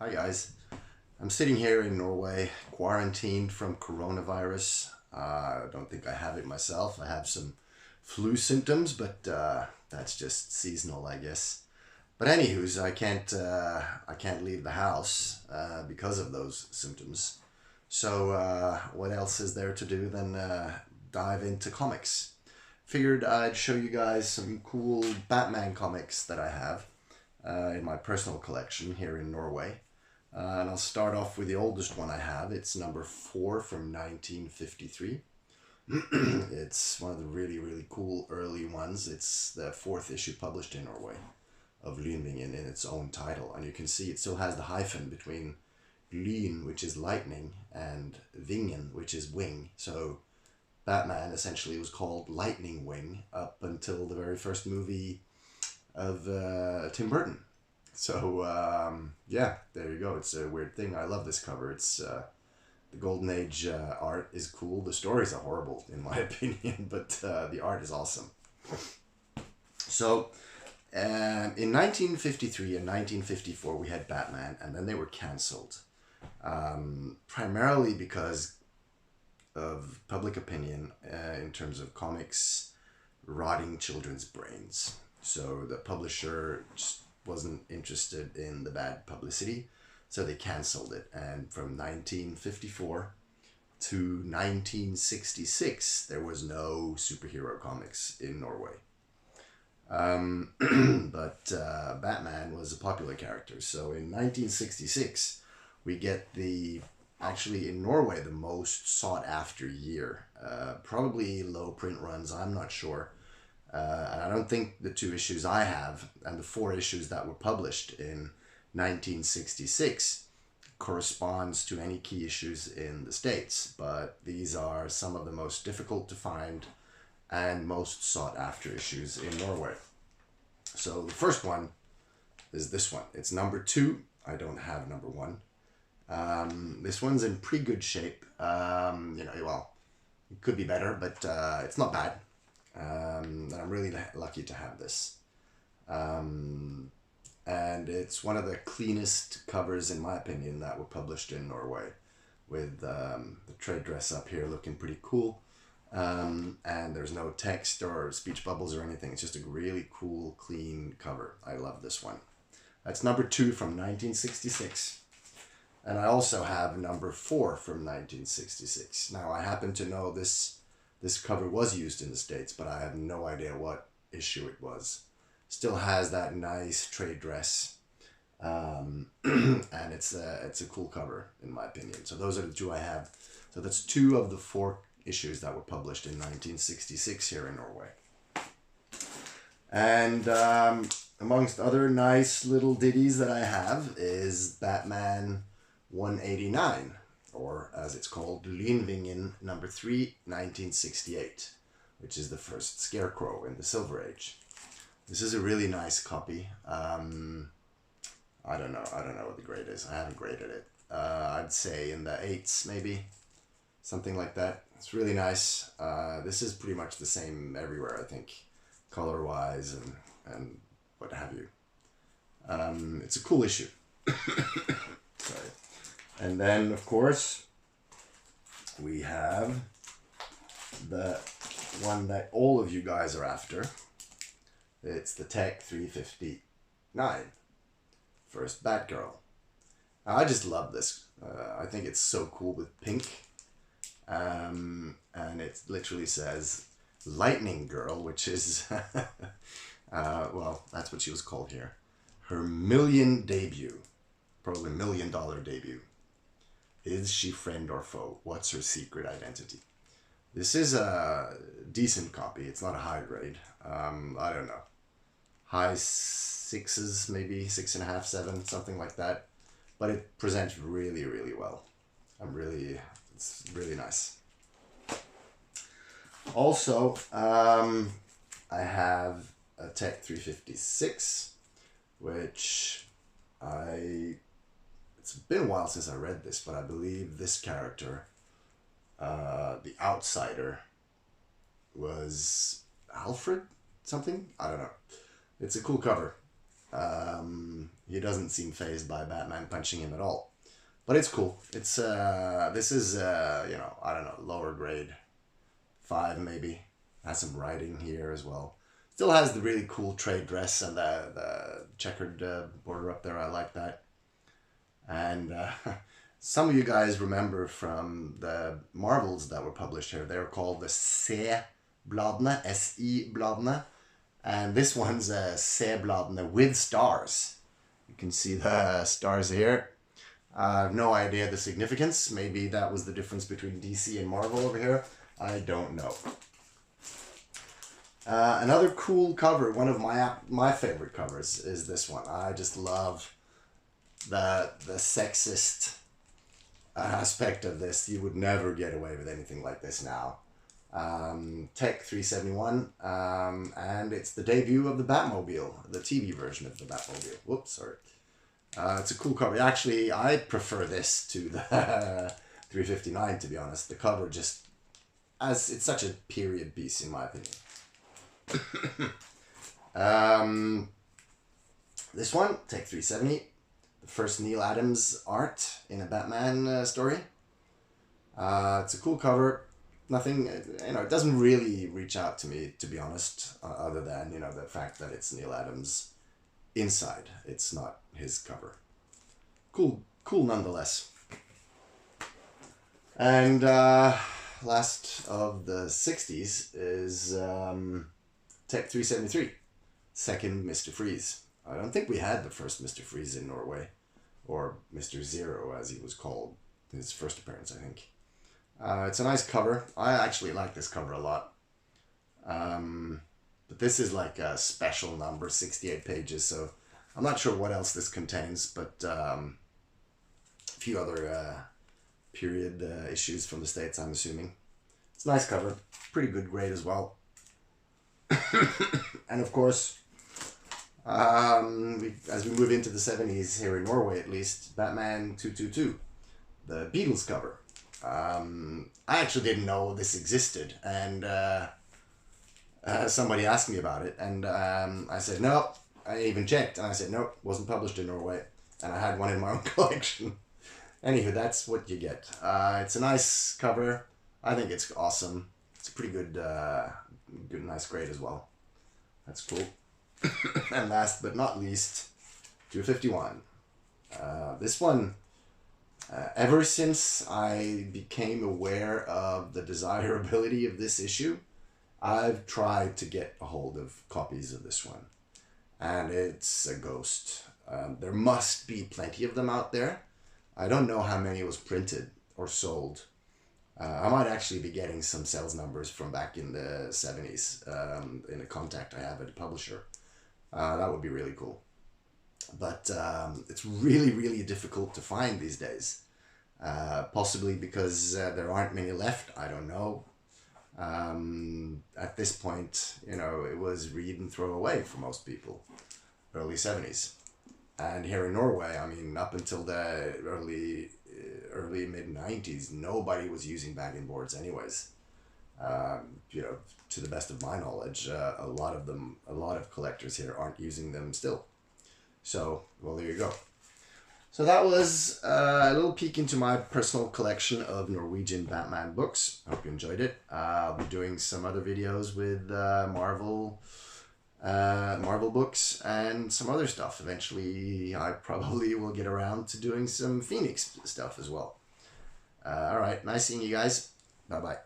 Hi guys. I'm sitting here in Norway, quarantined from coronavirus. I don't think I have it myself. I have some flu symptoms, but that's just seasonal, I guess. But anywho's, I can't leave the house because of those symptoms. So what else is there to do than dive into comics? Figured I'd show you guys some cool Batman comics that I have in my personal collection here in Norway. And I'll start off with the oldest one I have. It's number 4 from 1953. It's one of the really, really cool early ones. It's the fourth issue published in Norway of Lynvingen in its own title. And you can see it still has the hyphen between Lyn, which is lightning, and Vingen, which is wing. So Batman essentially was called Lightning Wing up until the very first movie of Tim Burton. So yeah, there you go. It's a weird thing. I love this cover. It's the Golden Age art is cool. The stories are horrible in my opinion, but the art is awesome. So in 1953 and 1954 we had Batman, and then they were cancelled, primarily because of public opinion in terms of comics rotting children's brains. So the publisher just wasn't interested in the bad publicity, so they cancelled it. And from 1954 to 1966, there was no superhero comics in Norway. But Batman was a popular character. So in 1966, we get actually in Norway, the most sought after year. Probably low print runs, I'm not sure. And I don't think the 2 issues I have and the 4 issues that were published in 1966 corresponds to any key issues in the States. But these are some of the most difficult to find and most sought after issues in Norway. So the first one is this one. It's number 2. I don't have number 1. This one's in pretty good shape. Well, it could be better, but it's not bad. And I'm really lucky to have this. And it's one of the cleanest covers, in my opinion, that were published in Norway, with the trade dress up here looking pretty cool. And there's no text or speech bubbles or anything. It's just a really cool, clean cover. I love this one. That's number 2 from 1966. And I also have number 4 from 1966. Now, I happen to know this cover was used in the States, but I have no idea what issue it was. Still has that nice trade dress. And it's a cool cover, in my opinion. So those are the 2 I have. So that's 2 of the 4 issues that were published in 1966 here in Norway. And amongst other nice little ditties that I have is Batman 189. Or as it's called, Lynvingen number 3, 1968, which is the first Scarecrow in the Silver Age. This is a really nice copy. I don't know what the grade is. I haven't graded it. I'd say in the 8s maybe, something like that. It's really nice. This is pretty much the same everywhere, I think, color-wise and what have you. It's a cool issue. Sorry. And then, of course, we have the one that all of you guys are after. It's the Tech 359, first Batgirl. Now, I just love this. I think it's so cool with pink. And it literally says Lightning Girl, which is, well, that's what she was called here. Her debut, probably $1 million debut. Is she friend or foe? What's her secret identity? This is a decent copy. It's not a high grade. I don't know. High 6s, maybe 6.5, 7, something like that. But it presents really, really well. It's really nice. Also, I have a Tech 356, which it's been a while since I read this, but I believe this character, the Outsider, was Alfred something? I don't know. It's a cool cover. He doesn't seem fazed by Batman punching him at all. But it's cool. It's this is you know, I don't know, lower grade 5 maybe. Has some writing here as well. Still has the really cool trade dress and the checkered border up there. I like that. And some of you guys remember from the Marvels that were published here. They were called the C-bladene, SI-bladene. And this one's a C-bladene with stars. You can see the stars here. I have no idea the significance. Maybe that was the difference between DC and Marvel over here. I don't know. Another cool cover, one of my favorite covers, is this one. I just love the sexist aspect of this. You would never get away with anything like this now. Tech 371, and it's the debut of the Batmobile, the TV version of the Batmobile. Whoops, sorry. It's a cool cover. Actually, I prefer this to the 359, to be honest. The cover just, it's such a period piece, in my opinion. This one, Tech 370, the first Neil Adams art in a Batman story. It's a cool cover. Nothing, you know, it doesn't really reach out to me, to be honest, other than, you know, the fact that it's Neil Adams inside. It's not his cover. Cool nonetheless. And last of the 60s is Tech 373, second Mr. Freeze. I don't think we had the first Mr. Freeze in Norway, or Mr. Zero as he was called, his first appearance, I think. It's a nice cover. I actually like this cover a lot. But this is like a special number, 68 pages, so I'm not sure what else this contains, but a few other period issues from the States, I'm assuming. It's a nice cover. Pretty good grade as well. And of course, as we move into the 70s, here in Norway at least, Batman 222, the Beatles cover. I actually didn't know this existed, and somebody asked me about it, and I said no. I even checked, and I said no, wasn't published in Norway, and I had one in my own collection. Anywho, that's what you get. It's a nice cover. I think it's awesome. It's a pretty good, nice grade as well. That's cool. And last but not least, 251. This one. Ever since I became aware of the desirability of this issue, I've tried to get a hold of copies of this one. And it's a ghost. There must be plenty of them out there. I don't know how many was printed or sold. I might actually be getting some sales numbers from back in the 70s in a contact I have at a publisher. That would be really cool. But it's really, really difficult to find these days. Possibly because there aren't many left. I don't know. At this point, you know, it was read and throw away for most people. Early 70s. And here in Norway, I mean, up until the early mid-90s, nobody was using bagging boards anyways. You know, to the best of my knowledge, a lot of collectors here aren't using them still. So, well, there you go. So that was a little peek into my personal collection of Norwegian Batman books. I hope you enjoyed it. I'll be doing some other videos with Marvel books and some other stuff. Eventually, I probably will get around to doing some Phoenix stuff as well. All right, nice seeing you guys. Bye-bye.